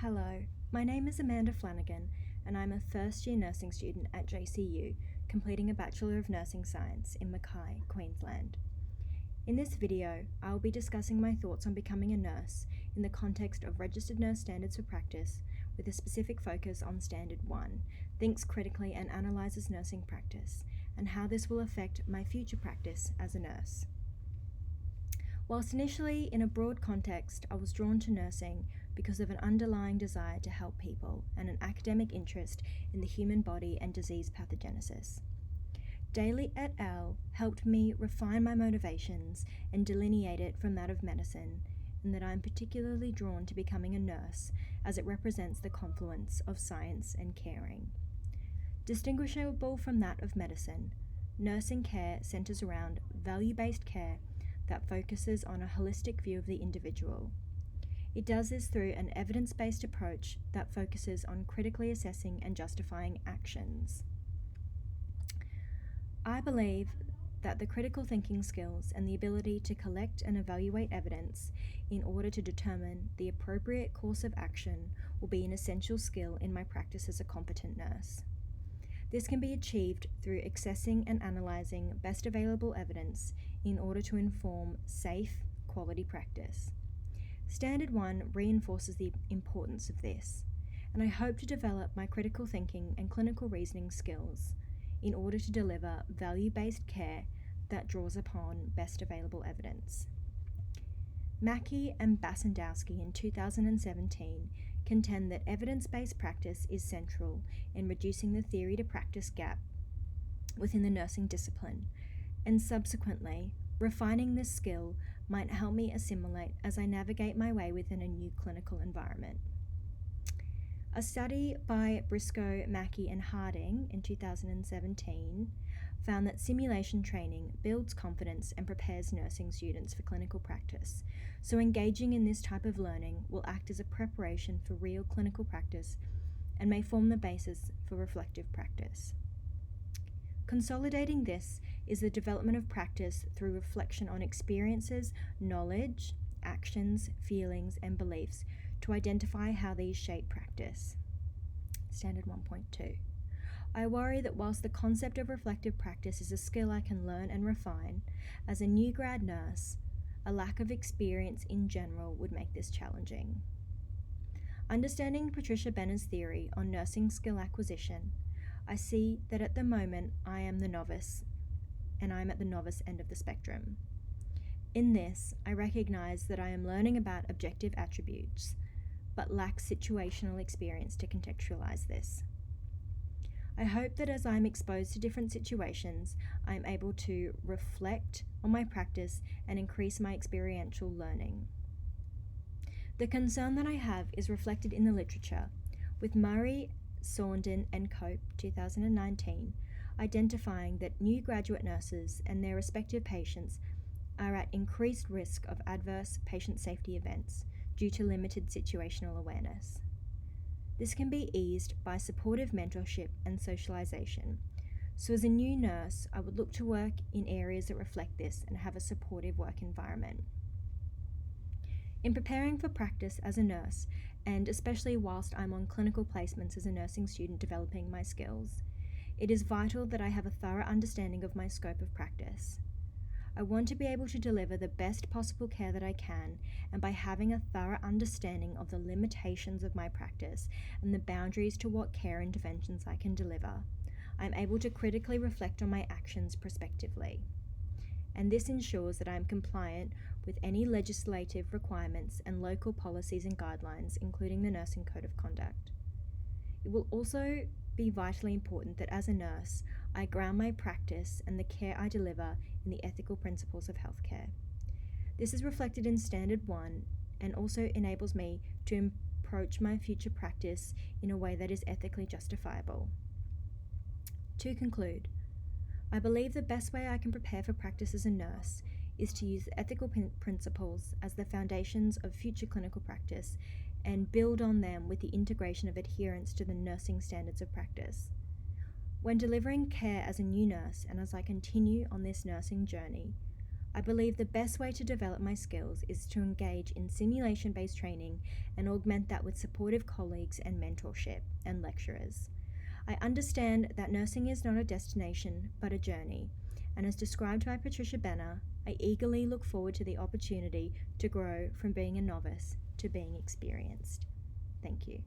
Hello, my name is Amanda Flanagan and I'm a first year nursing student at JCU, completing a Bachelor of Nursing Science in Mackay, Queensland. In this video, I will be discussing my thoughts on becoming a nurse in the context of Registered Nurse Standards for Practice, with a specific focus on Standard 1, thinks critically and analyses nursing practice, and how this will affect my future practice as a nurse. Whilst initially in a broad context, I was drawn to nursing because of an underlying desire to help people and an academic interest in the human body and disease pathogenesis. Daly et al. Helped me refine my motivations and delineate it from that of medicine, and that I am particularly drawn to becoming a nurse as it represents the confluence of science and caring. Distinguishable from that of medicine, nursing care centres around value-based care that focuses on a holistic view of the individual. It does this through an evidence-based approach that focuses on critically assessing and justifying actions. I believe that the critical thinking skills and the ability to collect and evaluate evidence in order to determine the appropriate course of action will be an essential skill in my practice as a competent nurse. This can be achieved through accessing and analysing best available evidence in order to inform safe, quality practice. Standard 1 reinforces the importance of this, and I hope to develop my critical thinking and clinical reasoning skills in order to deliver value-based care that draws upon best available evidence. Mackey and Basandowski in 2017 contend that evidence-based practice is central in reducing the theory to practice gap within the nursing discipline, and subsequently, refining this skill might help me assimilate as I navigate my way within a new clinical environment. A study by Briscoe, Mackey and Harding in 2017 found that simulation training builds confidence and prepares nursing students for clinical practice, so engaging in this type of learning will act as a preparation for real clinical practice and may form the basis for reflective practice. Consolidating this is the development of practice through reflection on experiences, knowledge, actions, feelings, and beliefs to identify how these shape practice. Standard 1.2. I worry that whilst the concept of reflective practice is a skill I can learn and refine, as a new grad nurse, a lack of experience in general would make this challenging. Understanding Patricia Benner's theory on nursing skill acquisition, I see that at the moment I am the novice, and I am at the novice end of the spectrum. In this, I recognise that I am learning about objective attributes, but lack situational experience to contextualise this. I hope that as I am exposed to different situations, I am able to reflect on my practice and increase my experiential learning. The concern that I have is reflected in the literature, with Murray, Saundon and Cope 2019 identifying that new graduate nurses and their respective patients are at increased risk of adverse patient safety events due to limited situational awareness. This can be eased by supportive mentorship and socialisation. So as a new nurse, I would look to work in areas that reflect this and have a supportive work environment. In preparing for practice as a nurse, and especially whilst I'm on clinical placements as a nursing student developing my skills, it is vital that I have a thorough understanding of my scope of practice. I want to be able to deliver the best possible care that I can, and by having a thorough understanding of the limitations of my practice and the boundaries to what care interventions I can deliver, I'm able to critically reflect on my actions prospectively. And this ensures that I am compliant with any legislative requirements and local policies and guidelines, including the Nursing Code of Conduct. It will also be vitally important that as a nurse, I ground my practice and the care I deliver in the ethical principles of healthcare. This is reflected in Standard 1 and also enables me to approach my future practice in a way that is ethically justifiable. To conclude, I believe the best way I can prepare for practice as a nurse is to use ethical principles as the foundations of future clinical practice and build on them with the integration of adherence to the nursing standards of practice. When delivering care as a new nurse and as I continue on this nursing journey, I believe the best way to develop my skills is to engage in simulation-based training and augment that with supportive colleagues and mentorship and lecturers. I understand that nursing is not a destination but a journey, and as described by Patricia Benner, I eagerly look forward to the opportunity to grow from being a novice to being experienced. Thank you.